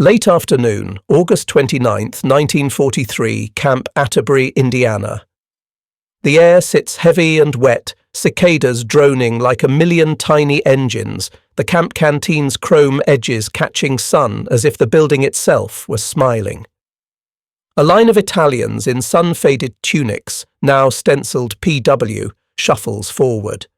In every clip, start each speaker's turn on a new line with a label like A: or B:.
A: Late afternoon, August 29th, 1943, Camp Atterbury, Indiana. The air sits heavy and wet, cicadas droning like a million tiny engines, the camp canteen's chrome edges catching sun as if the building itself was smiling. A line of Italians in sun-faded tunics, now stenciled PW, shuffles forward.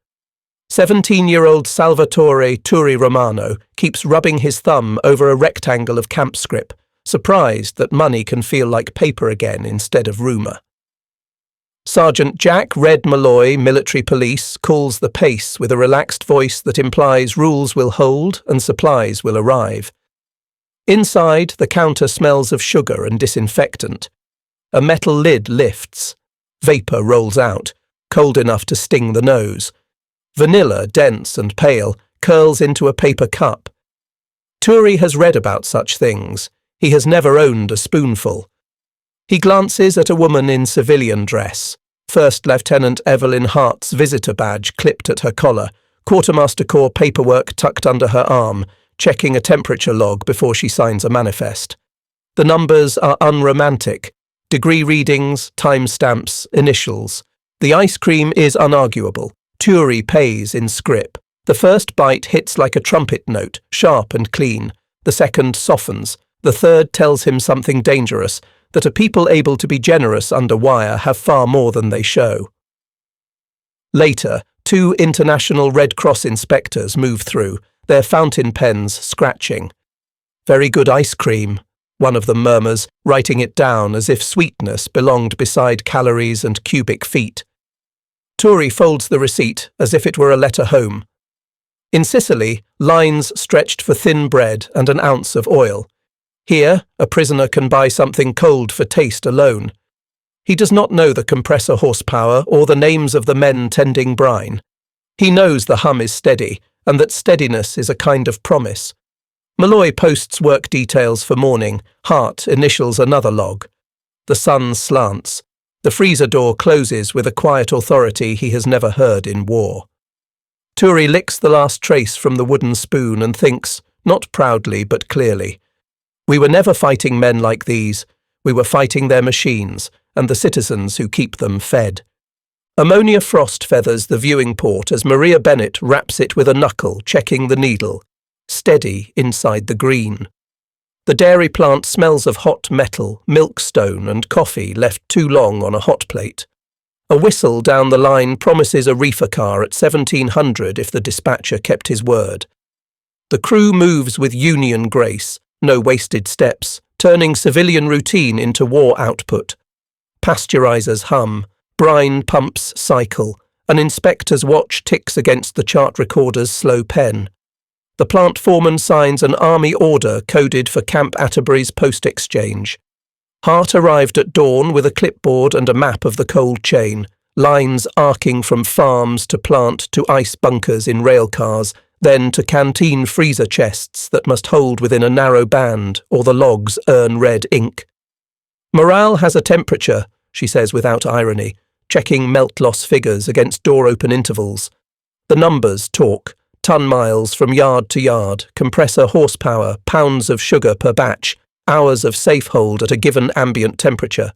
A: 17-year-old Salvatore Turi Romano keeps rubbing his thumb over a rectangle of camp scrip, surprised that money can feel like paper again instead of rumour. Sergeant Jack Red Malloy, military police, calls the pace with a relaxed voice that implies rules will hold and supplies will arrive. Inside, the counter smells of sugar and disinfectant. A metal lid lifts. Vapour rolls out, cold enough to sting the nose. Vanilla, dense and pale, curls into a paper cup. Turi has read about such things. He has never owned a spoonful. He glances at a woman in civilian dress. First Lieutenant Evelyn Hart's visitor badge clipped at her collar, Quartermaster Corps paperwork tucked under her arm, checking a temperature log before she signs a manifest. The numbers are unromantic. Degree readings, timestamps, initials. The ice cream is unarguable. Turi pays in scrip. The first bite hits like a trumpet note, sharp and clean. The second softens. The third tells him something dangerous, that a people able to be generous under wire have far more than they show. Later, 2 International Red Cross inspectors move through, their fountain pens scratching. "Very good ice cream," one of them murmurs, writing it down as if sweetness belonged beside calories and cubic feet. Turi folds the receipt as if it were a letter home. In Sicily, lines stretched for thin bread and an ounce of oil. Here, a prisoner can buy something cold for taste alone. He does not know the compressor horsepower or the names of the men tending brine. He knows the hum is steady, and that steadiness is a kind of promise. Malloy posts work details for morning. Hart initials another log. The sun slants. The freezer door closes with a quiet authority he has never heard in war. Turi licks the last trace from the wooden spoon and thinks, not proudly but clearly, "We were never fighting men like these. We were fighting their machines and the citizens who keep them fed." Ammonia frost feathers the viewing port as Maria Bennett raps it with a knuckle, checking the needle. Steady inside the green. The dairy plant smells of hot metal, milkstone and coffee left too long on a hot plate. A whistle down the line promises a reefer car at 1700 if the dispatcher kept his word. The crew moves with Union grace, no wasted steps, turning civilian routine into war output. Pasteurizers hum, brine pumps cycle, an inspector's watch ticks against the chart recorder's slow pen. The plant foreman signs an army order coded for Camp Atterbury's post-exchange. Hart arrived at dawn with a clipboard and a map of the cold chain, lines arcing from farms to plant to ice bunkers in railcars, then to canteen freezer chests that must hold within a narrow band or the logs earn red ink. "Morale has a temperature," she says without irony, checking melt-loss figures against door-open intervals. The numbers talk. Ton miles from yard to yard, compressor horsepower, pounds of sugar per batch, hours of safe hold at a given ambient temperature.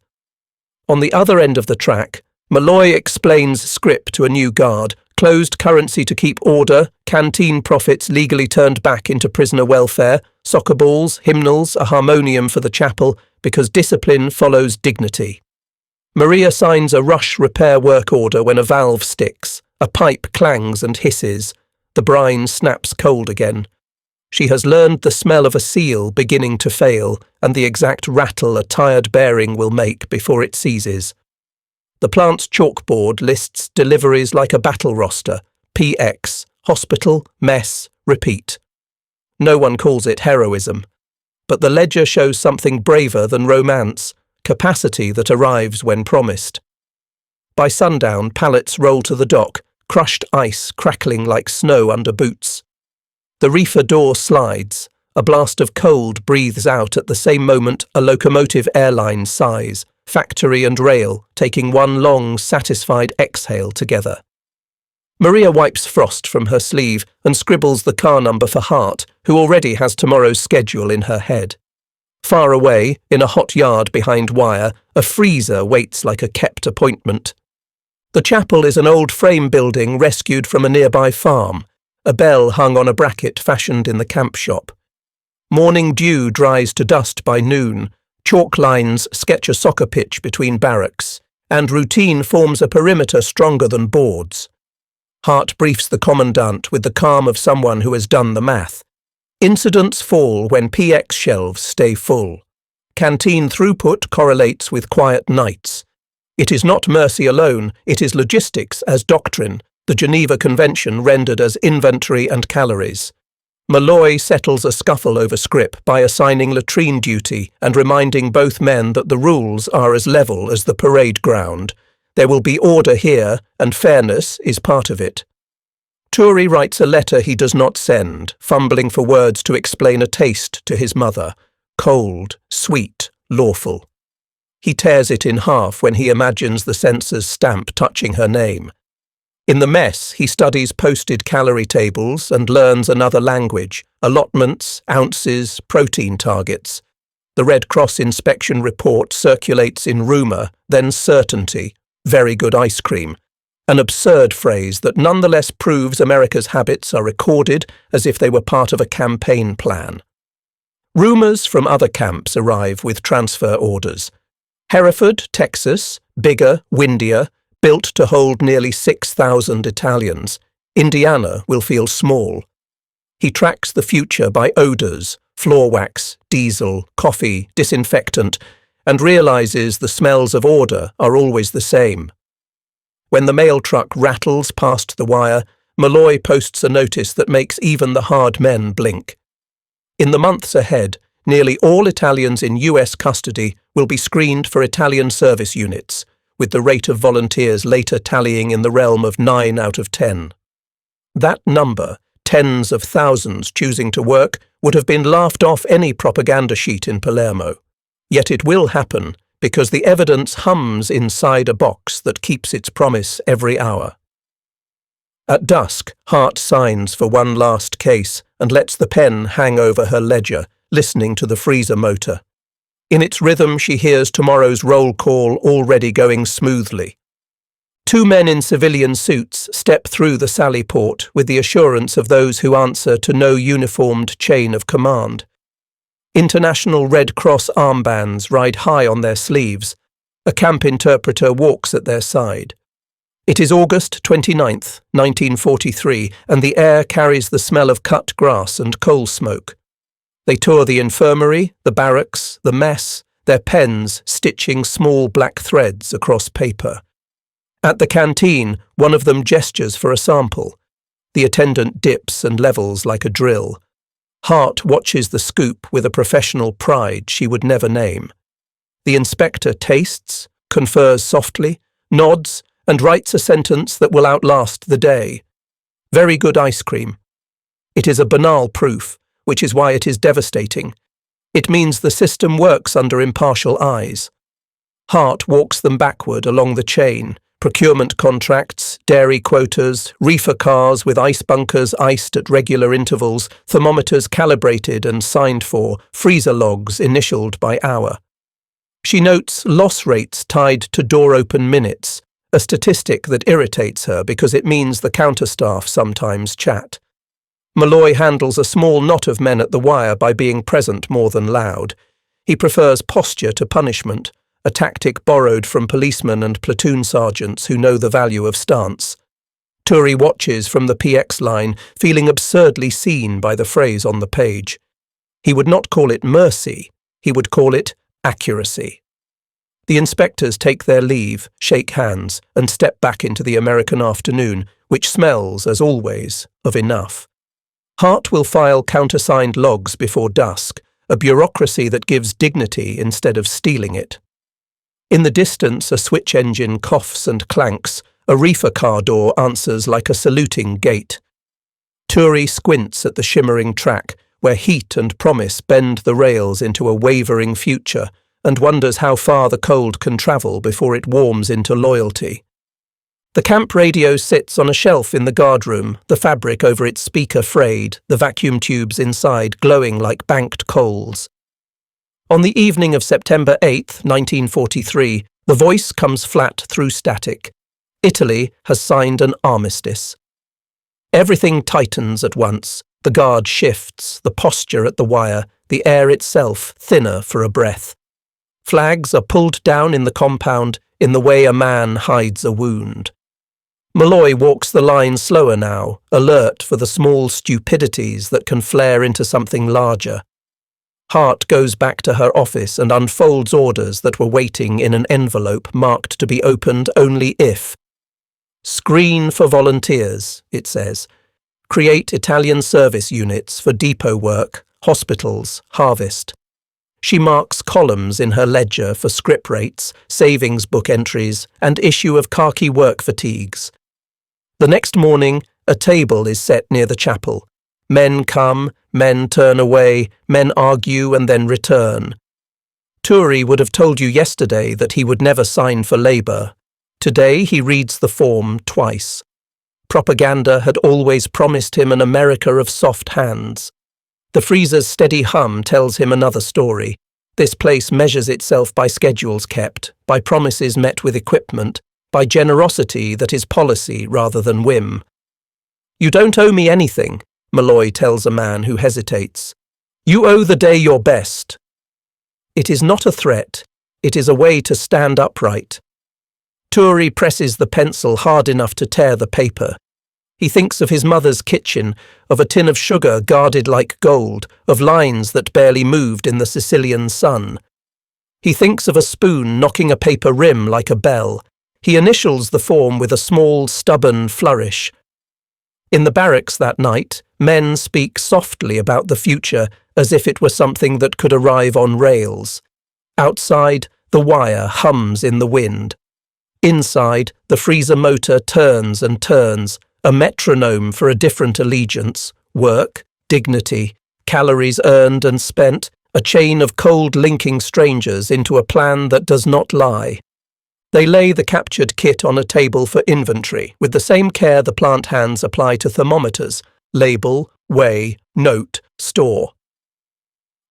A: On the other end of the track, Malloy explains scrip to a new guard, closed currency to keep order, canteen profits legally turned back into prisoner welfare, soccer balls, hymnals, a harmonium for the chapel, because discipline follows dignity. Maria signs a rush repair work order when a valve sticks, a pipe clangs and hisses. The brine snaps cold again. She has learned the smell of a seal beginning to fail and the exact rattle a tired bearing will make before it seizes. The plant's chalkboard lists deliveries like a battle roster: PX, hospital, mess, repeat. No one calls it heroism. But the ledger shows something braver than romance, capacity that arrives when promised. By sundown, pallets roll to the dock, crushed ice crackling like snow under boots. The reefer door slides. A blast of cold breathes out at the same moment a locomotive airline sighs, factory and rail taking one long, satisfied exhale together. Maria wipes frost from her sleeve and scribbles the car number for Hart, who already has tomorrow's schedule in her head. Far away, in a hot yard behind wire, a freezer waits like a kept appointment. The chapel is an old frame building rescued from a nearby farm, a bell hung on a bracket fashioned in the camp shop. Morning dew dries to dust by noon, chalk lines sketch a soccer pitch between barracks, and routine forms a perimeter stronger than boards. Hart briefs the commandant with the calm of someone who has done the math. Incidents fall when PX shelves stay full. Canteen throughput correlates with quiet nights. It is not mercy alone, it is logistics as doctrine, the Geneva Convention rendered as inventory and calories. Malloy settles a scuffle over scrip by assigning latrine duty and reminding both men that the rules are as level as the parade ground. There will be order here, and fairness is part of it. Turi writes a letter he does not send, fumbling for words to explain a taste to his mother. Cold, sweet, lawful. He tears it in half when he imagines the censor's stamp touching her name. In the mess, he studies posted calorie tables and learns another language, allotments, ounces, protein targets. The Red Cross inspection report circulates in rumour, then certainty, very good ice cream. An absurd phrase that nonetheless proves America's habits are recorded as if they were part of a campaign plan. Rumours from other camps arrive with transfer orders. Hereford, Texas, bigger, windier, built to hold nearly 6,000 Italians. Indiana will feel small. He tracks the future by odours, floor wax, diesel, coffee, disinfectant, and realises the smells of order are always the same. When the mail truck rattles past the wire, Malloy posts a notice that makes even the hard men blink. In the months ahead, nearly all Italians in US custody will be screened for Italian service units, with the rate of volunteers later tallying in the realm of 9 out of 10. That number, tens of thousands choosing to work, would have been laughed off any propaganda sheet in Palermo. Yet it will happen, because the evidence hums inside a box that keeps its promise every hour. At dusk, Hart signs for one last case and lets the pen hang over her ledger, listening to the freezer motor. In its rhythm, she hears tomorrow's roll call already going smoothly. 2 men in civilian suits step through the sally port with the assurance of those who answer to no uniformed chain of command. International Red Cross armbands ride high on their sleeves. A camp interpreter walks at their side. It is August 29th, 1943, and the air carries the smell of cut grass and coal smoke. They tour the infirmary, the barracks, the mess, their pens stitching small black threads across paper. At the canteen, one of them gestures for a sample. The attendant dips and levels like a drill. Hart watches the scoop with a professional pride she would never name. The inspector tastes, confers softly, nods, and writes a sentence that will outlast the day. Very good ice cream. It is a banal proof, which is why it is devastating. It means the system works under impartial eyes. Hart walks them backward along the chain. Procurement contracts, dairy quotas, reefer cars with ice bunkers iced at regular intervals, thermometers calibrated and signed for, freezer logs initialed by hour. She notes loss rates tied to door-open minutes, a statistic that irritates her because it means the counterstaff sometimes chat. Malloy handles a small knot of men at the wire by being present more than loud. He prefers posture to punishment, a tactic borrowed from policemen and platoon sergeants who know the value of stance. Turi watches from the PX line, feeling absurdly seen by the phrase on the page. He would not call it mercy, he would call it accuracy. The inspectors take their leave, shake hands, and step back into the American afternoon, which smells, as always, of enough. Hart will file countersigned logs before dusk, a bureaucracy that gives dignity instead of stealing it. In the distance, a switch engine coughs and clanks. A reefer car door answers like a saluting gate. Turi squints at the shimmering track, where heat and promise bend the rails into a wavering future, and wonders how far the cold can travel before it warms into loyalty. The camp radio sits on a shelf in the guardroom, the fabric over its speaker frayed, the vacuum tubes inside glowing like banked coals. On the evening of September 8, 1943, the voice comes flat through static. Italy has signed an armistice. Everything tightens at once. The guard shifts, the posture at the wire, the air itself thinner for a breath. Flags are pulled down in the compound in the way a man hides a wound. Malloy walks the line slower now, alert for the small stupidities that can flare into something larger. Hart goes back to her office and unfolds orders that were waiting in an envelope marked to be opened only if. Screen for volunteers, it says. Create Italian service units for depot work, hospitals, harvest. She marks columns in her ledger for scrip rates, savings book entries, and issue of khaki work fatigues. The next morning, a table is set near the chapel. Men come, men turn away, men argue and then return. Turi would have told you yesterday that he would never sign for Labour. Today he reads the form twice. Propaganda had always promised him an America of soft hands. The freezer's steady hum tells him another story. This place measures itself by schedules kept, by promises met with equipment, by generosity that is policy rather than whim. You don't owe me anything, Malloy tells a man who hesitates. You owe the day your best. It is not a threat. It is a way to stand upright. Turi presses the pencil hard enough to tear the paper. He thinks of his mother's kitchen, of a tin of sugar guarded like gold, of lines that barely moved in the Sicilian sun. He thinks of a spoon knocking a paper rim like a bell. He initials the form with a small, stubborn flourish. In the barracks that night, men speak softly about the future as if it were something that could arrive on rails. Outside, the wire hums in the wind. Inside, the freezer motor turns and turns, a metronome for a different allegiance, work, dignity, calories earned and spent, a chain of cold linking strangers into a plan that does not lie. They lay the captured kit on a table for inventory, with the same care the plant hands apply to thermometers: label, weigh, note, store.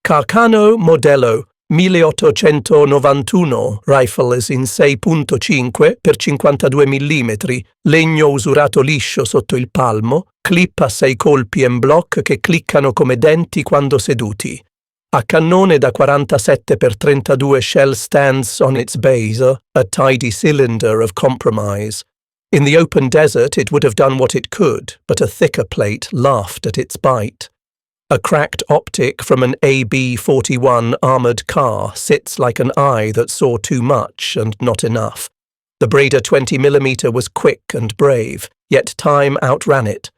A: Carcano Modello 1891, rifles in 6.5 x 52 mm, legno usurato liscio sotto il palmo, clip a 6 colpi en bloc che cliccano come denti quando seduti. A cannone da 47 x 32 shell stands on its base, a tidy cylinder of compromise. In the open desert it would have done what it could, but a thicker plate laughed at its bite. A cracked optic from an AB-41 armoured car sits like an eye that saw too much and not enough. The Breda 20mm was quick and brave, yet time outran it.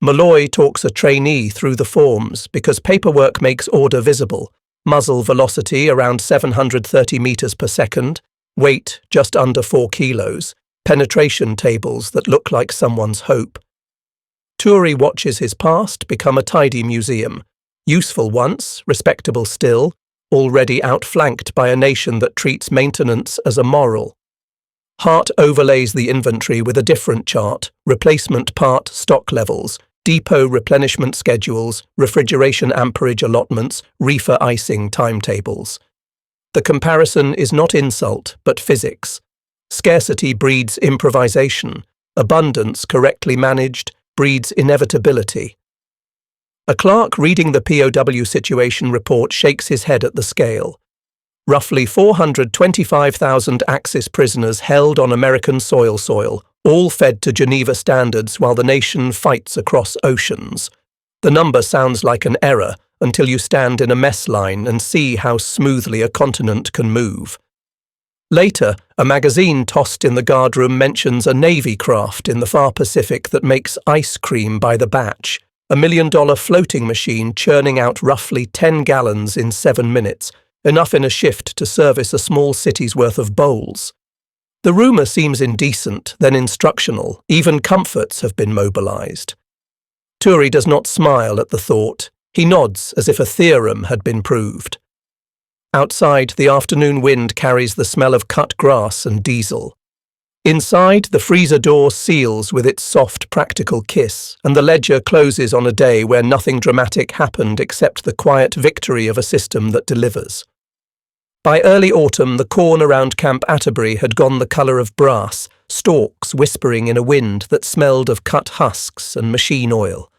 A: Malloy talks a trainee through the forms because paperwork makes order visible. Muzzle velocity around 730 meters per second, weight just under 4 kilos, penetration tables that look like someone's hope. Turi watches his past become a tidy museum. Useful once, respectable still, already outflanked by a nation that treats maintenance as a moral. Hart overlays the inventory with a different chart: replacement part stock levels, depot replenishment schedules, refrigeration amperage allotments, reefer icing timetables. The comparison is not insult, but physics. Scarcity breeds improvisation. Abundance, correctly managed, breeds inevitability. A clerk reading the POW situation report shakes his head at the scale. Roughly 425,000 Axis prisoners held on American soil, all fed to Geneva standards while the nation fights across oceans. The number sounds like an error until you stand in a mess line and see how smoothly a continent can move. Later, a magazine tossed in the guardroom mentions a Navy craft in the far Pacific that makes ice cream by the batch, a $1 million floating machine churning out roughly 10 gallons in 7 minutes, enough in a shift to service a small city's worth of bowls. The rumour seems indecent, then instructional. Even comforts have been mobilised. Turi does not smile at the thought. He nods as if a theorem had been proved. Outside, the afternoon wind carries the smell of cut grass and diesel. Inside, the freezer door seals with its soft, practical kiss, and the ledger closes on a day where nothing dramatic happened except the quiet victory of a system that delivers. By early autumn, the corn around Camp Atterbury had gone the colour of brass, stalks whispering in a wind that smelled of cut husks and machine oil.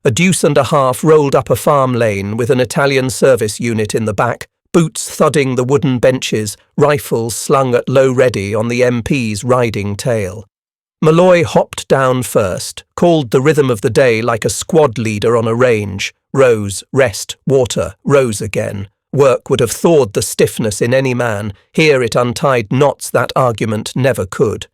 A: A deuce and a half rolled up a farm lane with an Italian service unit in the back, boots thudding the wooden benches, rifles slung at low ready on the MP's riding tail. Malloy hopped down first, called the rhythm of the day like a squad leader on a range. Rose, rest, water, rose again. Work would have thawed the stiffness in any man. Here it untied knots that argument never could.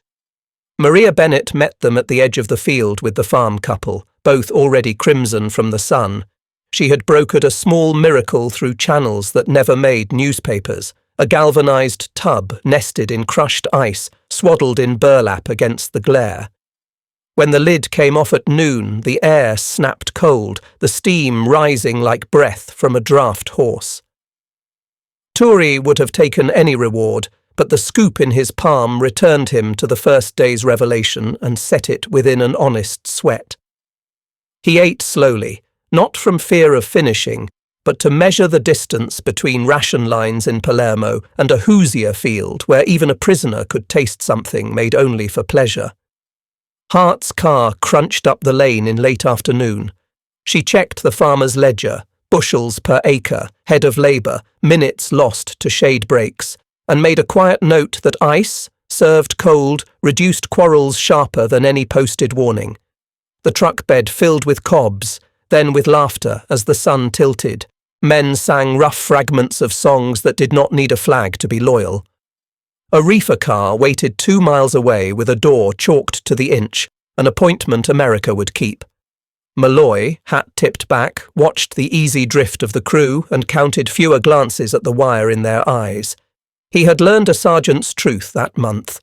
A: Maria Bennett met them at the edge of the field with the farm couple, both already crimson from the sun. She had brokered a small miracle through channels that never made newspapers, a galvanized tub nested in crushed ice, swaddled in burlap against the glare. When the lid came off at noon, the air snapped cold, the steam rising like breath from a draught horse. Tory would have taken any reward, but the scoop in his palm returned him to the first day's revelation and set it within an honest sweat. He ate slowly, not from fear of finishing, but to measure the distance between ration lines in Palermo and a hoosier field where even a prisoner could taste something made only for pleasure. Hart's car crunched up the lane in late afternoon. She checked the farmer's ledger, bushels per acre, head of labour, minutes lost to shade breaks, and made a quiet note that ice, served cold, reduced quarrels sharper than any posted warning. The truck bed filled with cobs, then with laughter as the sun tilted. Men sang rough fragments of songs that did not need a flag to be loyal. A reefer car waited 2 miles away with a door chalked to the inch, an appointment America would keep. Malloy, hat tipped back, watched the easy drift of the crew and counted fewer glances at the wire in their eyes. He had learned a sergeant's truth that month.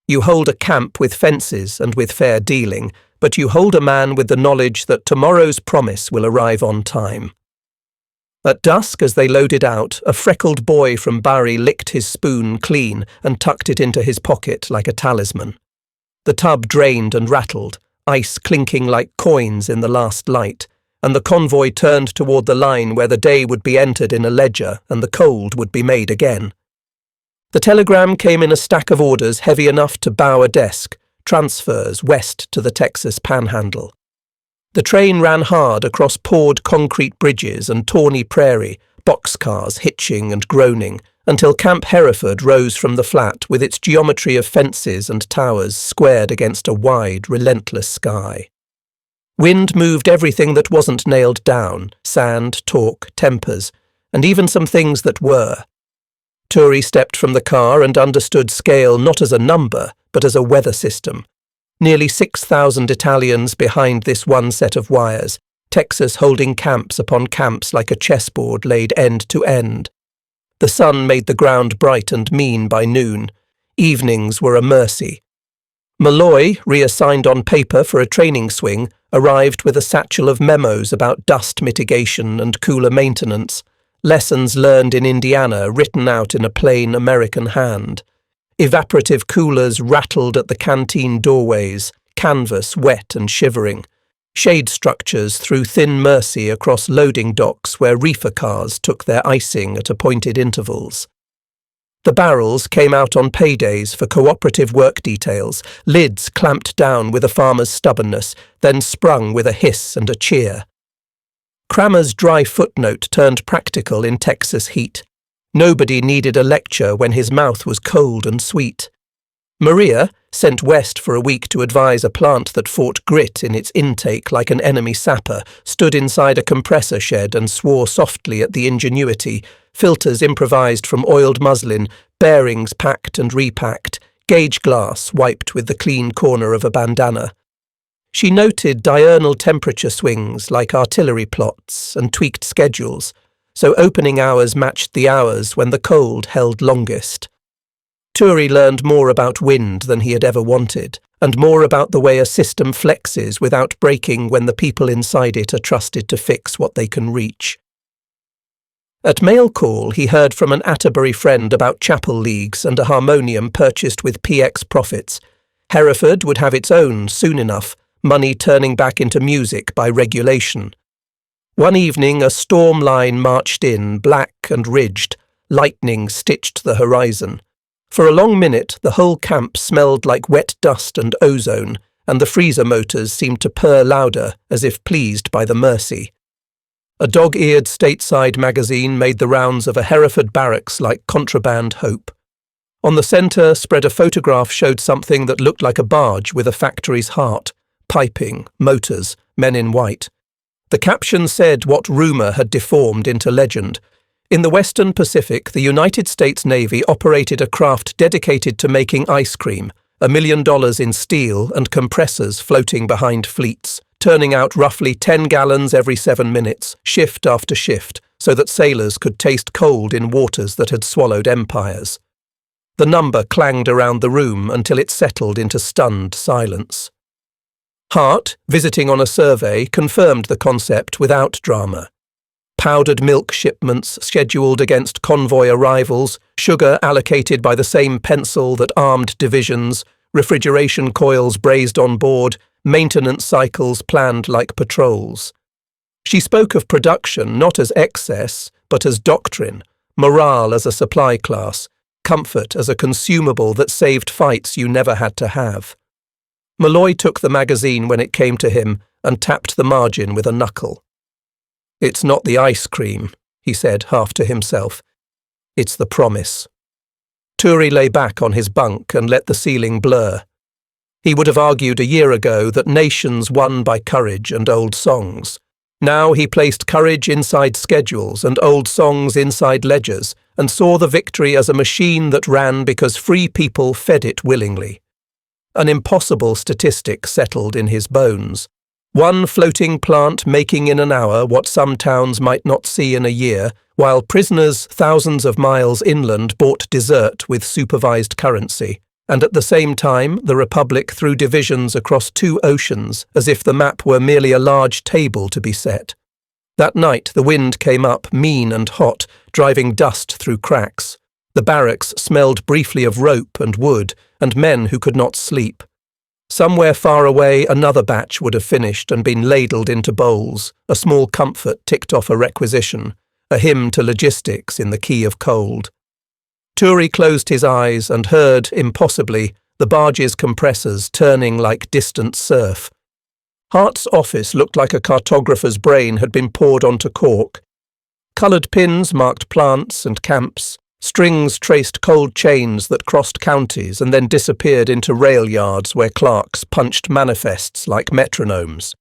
A: You hold a camp with fences and with fair dealing, but you hold a man with the knowledge that tomorrow's promise will arrive on time. At dusk, as they loaded out, a freckled boy from Bari licked his spoon clean and tucked it into his pocket like a talisman. The tub drained and rattled, ice clinking like coins in the last light, and the convoy turned toward the line where the day would be entered in a ledger and the cold would be made again. The telegram came in a stack of orders heavy enough to bow a desk, transfers west to the Texas Panhandle. The train ran hard across poured concrete bridges and tawny prairie, boxcars hitching and groaning, until Camp Hereford rose from the flat with its geometry of fences and towers squared against a wide, relentless sky. Wind moved everything that wasn't nailed down, sand, talk, tempers, and even some things that were. Tory stepped from the car and understood scale not as a number, but as a weather system. Nearly 6,000 Italians behind this one set of wires, Texas holding camps upon camps like a chessboard laid end to end. The sun made the ground bright and mean by noon. Evenings were a mercy. Malloy, reassigned on paper for a training swing, arrived with a satchel of memos about dust mitigation and cooler maintenance, lessons learned in Indiana written out in a plain American hand. Evaporative coolers rattled at the canteen doorways, canvas wet and shivering. Shade structures threw thin mercy across loading docks where reefer cars took their icing at appointed intervals. The barrels came out on paydays for cooperative work details, lids clamped down with a farmer's stubbornness, then sprung with a hiss and a cheer. Cramer's dry footnote turned practical in Texas heat. Nobody needed a lecture when his mouth was cold and sweet. Maria, sent west for a week to advise a plant that fought grit in its intake like an enemy sapper, stood inside a compressor shed and swore softly at the ingenuity, filters improvised from oiled muslin, bearings packed and repacked, gauge glass wiped with the clean corner of a bandana. She noted diurnal temperature swings like artillery plots and tweaked schedules, so opening hours matched the hours when the cold held longest. Tory learned more about wind than he had ever wanted, and more about the way a system flexes without breaking when the people inside it are trusted to fix what they can reach. At mail call, he heard from an Atterbury friend about chapel leagues and a harmonium purchased with PX profits. Hereford would have its own soon enough, money turning back into music by regulation. One evening a storm line marched in, black and ridged, lightning stitched the horizon. For a long minute, the whole camp smelled like wet dust and ozone, and the freezer motors seemed to purr louder, as if pleased by the mercy. A dog-eared stateside magazine made the rounds of a Hereford barracks like contraband hope. On the centre spread a photograph showed something that looked like a barge with a factory's heart, piping, motors, men in white. The caption said what rumour had deformed into legend. In the Western Pacific, the United States Navy operated a craft dedicated to making ice cream, $1 million in steel and compressors floating behind fleets, turning out roughly 10 gallons every 7 minutes, shift after shift, so that sailors could taste cold in waters that had swallowed empires. The number clanged around the room until it settled into stunned silence. Hart, visiting on a survey, confirmed the concept without drama. Powdered milk shipments scheduled against convoy arrivals, sugar allocated by the same pencil that armed divisions, refrigeration coils brazed on board, maintenance cycles planned like patrols. She spoke of production not as excess, but as doctrine, morale as a supply class, comfort as a consumable that saved fights you never had to have. Malloy took the magazine when it came to him and tapped the margin with a knuckle. "It's not the ice cream," he said, half to himself. "It's the promise." Turi lay back on his bunk and let the ceiling blur. He would have argued a year ago that nations won by courage and old songs. Now he placed courage inside schedules and old songs inside ledgers, and saw the victory as a machine that ran because free people fed it willingly. An impossible statistic settled in his bones. One floating plant making in an hour what some towns might not see in a year, while prisoners thousands of miles inland bought dessert with supervised currency. And at the same time, the Republic threw divisions across 2 oceans, as if the map were merely a large table to be set. That night the wind came up mean and hot, driving dust through cracks. The barracks smelled briefly of rope and wood, and men who could not sleep. Somewhere far away another batch would have finished and been ladled into bowls, a small comfort ticked off a requisition, a hymn to logistics in the key of cold. Turi closed his eyes and heard, impossibly, the barge's compressors turning like distant surf. Hart's office looked like a cartographer's brain had been poured onto cork. Coloured pins marked plants and camps. Strings traced cold chains that crossed counties and then disappeared into rail yards where clerks punched manifests like metronomes.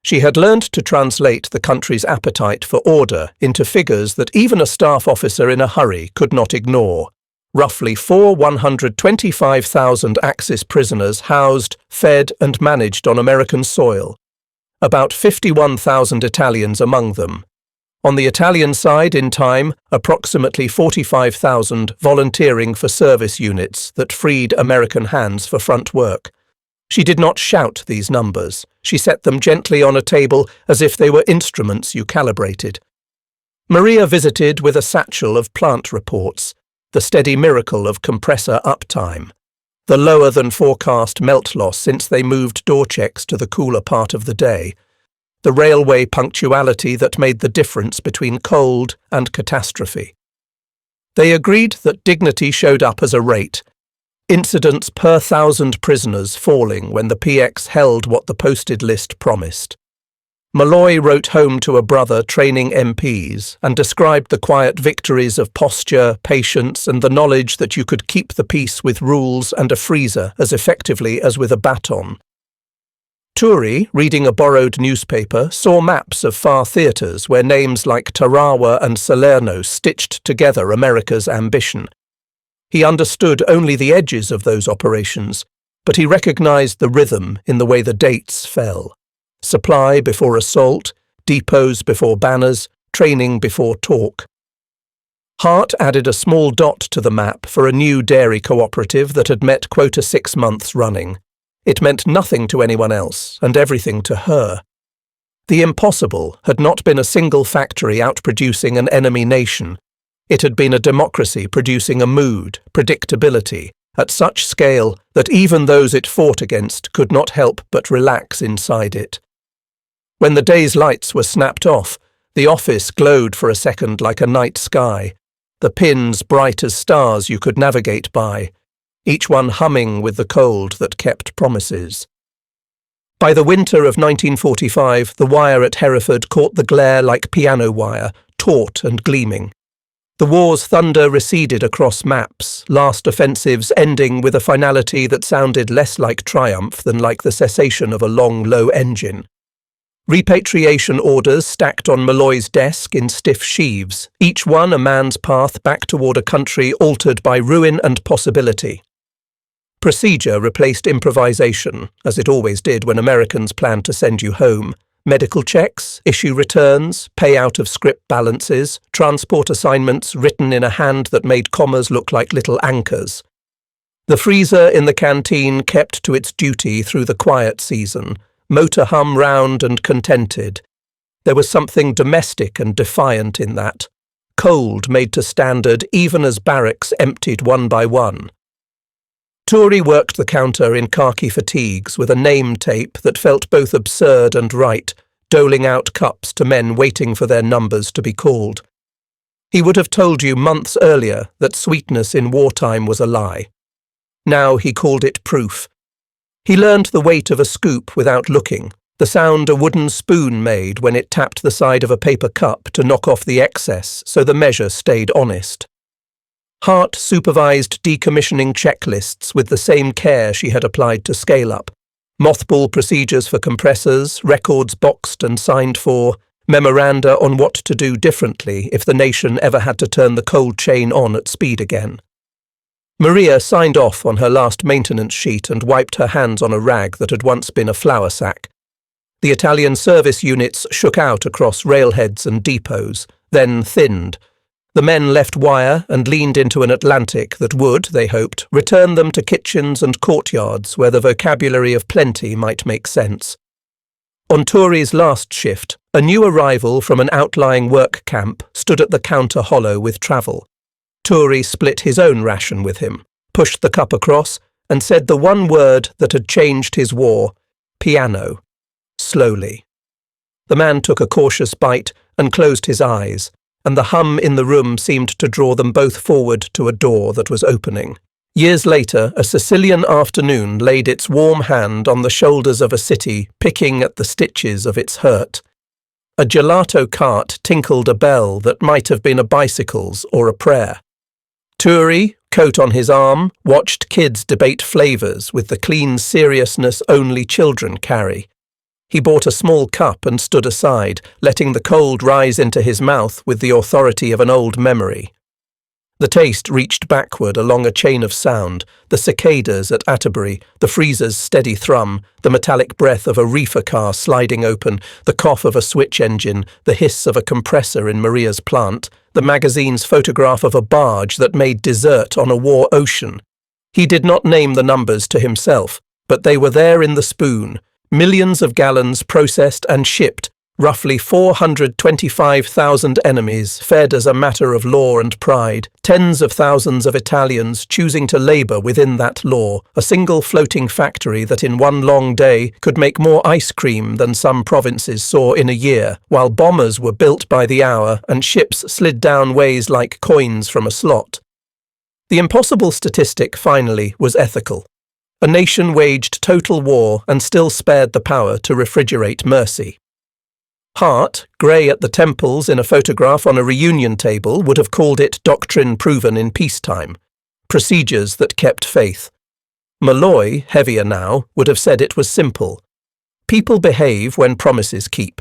A: She had learned to translate the country's appetite for order into figures that even a staff officer in a hurry could not ignore. Roughly 125,000 Axis prisoners housed, fed and managed on American soil. About 51,000 Italians among them. On the Italian side, in time, approximately 45,000 volunteering for service units that freed American hands for front work. She did not shout these numbers. She set them gently on a table as if they were instruments you calibrated. Maria visited with a satchel of plant reports, the steady miracle of compressor uptime, the lower-than-forecast melt loss since they moved door checks to the cooler part of the day, the railway punctuality that made the difference between cold and catastrophe. They agreed that dignity showed up as a rate, incidents per 1,000 prisoners falling when the PX held what the posted list promised. Malloy wrote home to a brother training MPs and described the quiet victories of posture, patience, and the knowledge that you could keep the peace with rules and a freezer as effectively as with a baton. Turi, reading a borrowed newspaper, saw maps of far theatres where names like Tarawa and Salerno stitched together America's ambition. He understood only the edges of those operations, but he recognized the rhythm in the way the dates fell. Supply before assault, depots before banners, training before talk. Hart added a small dot to the map for a new dairy cooperative that had met quota 6 months running. It meant nothing to anyone else, and everything to her. The impossible had not been a single factory outproducing an enemy nation. It had been a democracy producing a mood, predictability, at such scale that even those it fought against could not help but relax inside it. When the day's lights were snapped off, the office glowed for a second like a night sky. the pins bright as stars you could navigate by, each one humming with the cold that kept promises. By the winter of 1945, the wire at Hereford caught the glare like piano wire, taut and gleaming. The war's thunder receded across maps, last offensives ending with a finality that sounded less like triumph than like the cessation of a long, low engine. Repatriation orders stacked on Malloy's desk in stiff sheaves, each one a man's path back toward a country altered by ruin and possibility. Procedure replaced improvisation, as it always did when Americans planned to send you home. Medical checks, issue returns, payout of script balances, transport assignments written in a hand that made commas look like little anchors. The freezer in the canteen kept to its duty through the quiet season, motor hum round and contented. There was something domestic and defiant in that, cold made to standard even as barracks emptied one by one. Tory worked the counter in khaki fatigues with a name tape that felt both absurd and right, doling out cups to men waiting for their numbers to be called. He would have told you months earlier that sweetness in wartime was a lie. Now he called it proof. He learned the weight of a scoop without looking, the sound a wooden spoon made when it tapped the side of a paper cup to knock off the excess so the measure stayed honest. Hart supervised decommissioning checklists with the same care she had applied to scale-up. Mothball procedures for compressors, records boxed and signed for, memoranda on what to do differently if the nation ever had to turn the cold chain on at speed again. Maria signed off on her last maintenance sheet and wiped her hands on a rag that had once been a flour sack. The Italian service units shook out across railheads and depots, then thinned. The men left wire and leaned into an Atlantic that would, they hoped, return them to kitchens and courtyards where the vocabulary of plenty might make sense. On Tory's last shift, a new arrival from an outlying work camp stood at the counter hollow with travel. Tory split his own ration with him, pushed the cup across, and said the one word that had changed his war, piano, slowly. The man took a cautious bite and closed his eyes, and the hum in the room seemed to draw them both forward to a door that was opening. Years later, a Sicilian afternoon laid its warm hand on the shoulders of a city picking at the stitches of its hurt. A gelato cart tinkled a bell that might have been a bicycle's or a prayer. Tory, coat on his arm, watched kids debate flavours with the clean seriousness only children carry. He bought a small cup and stood aside, letting the cold rise into his mouth with the authority of an old memory. The taste reached backward along a chain of sound, the cicadas at Atterbury, the freezer's steady thrum, the metallic breath of a reefer car sliding open, the cough of a switch engine, the hiss of a compressor in Maria's plant, the magazine's photograph of a barge that made dessert on a war ocean. He did not name the numbers to himself, but they were there in the spoon. Millions of gallons processed and shipped, roughly 425,000 enemies fed as a matter of law and pride, tens of thousands of Italians choosing to labour within that law, a single floating factory that in one long day could make more ice cream than some provinces saw in a year, while bombers were built by the hour and ships slid down ways like coins from a slot. The impossible statistic, finally, was ethical. A nation waged total war and still spared the power to refrigerate mercy. Hart, grey at the temples in a photograph on a reunion table, would have called it doctrine proven in peacetime, procedures that kept faith. Malloy, heavier now, would have said it was simple. People behave when promises keep.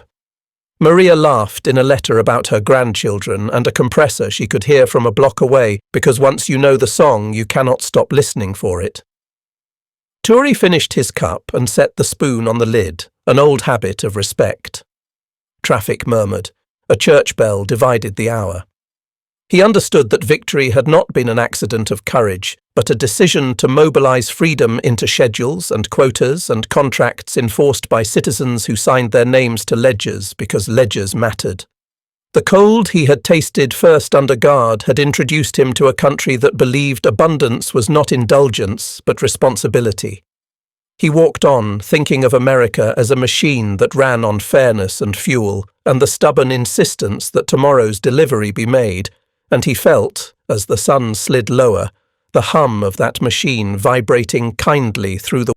A: Maria laughed in a letter about her grandchildren and a compressor she could hear from a block away because once you know the song you cannot stop listening for it. Tory finished his cup and set the spoon on the lid, an old habit of respect. Traffic murmured. A church bell divided the hour. He understood that victory had not been an accident of courage, but a decision to mobilize freedom into schedules and quotas and contracts enforced by citizens who signed their names to ledgers because ledgers mattered. The cold he had tasted first under guard had introduced him to a country that believed abundance was not indulgence, but responsibility. He walked on, thinking of America as a machine that ran on fairness and fuel, and the stubborn insistence that tomorrow's delivery be made, and he felt, as the sun slid lower, the hum of that machine vibrating kindly through the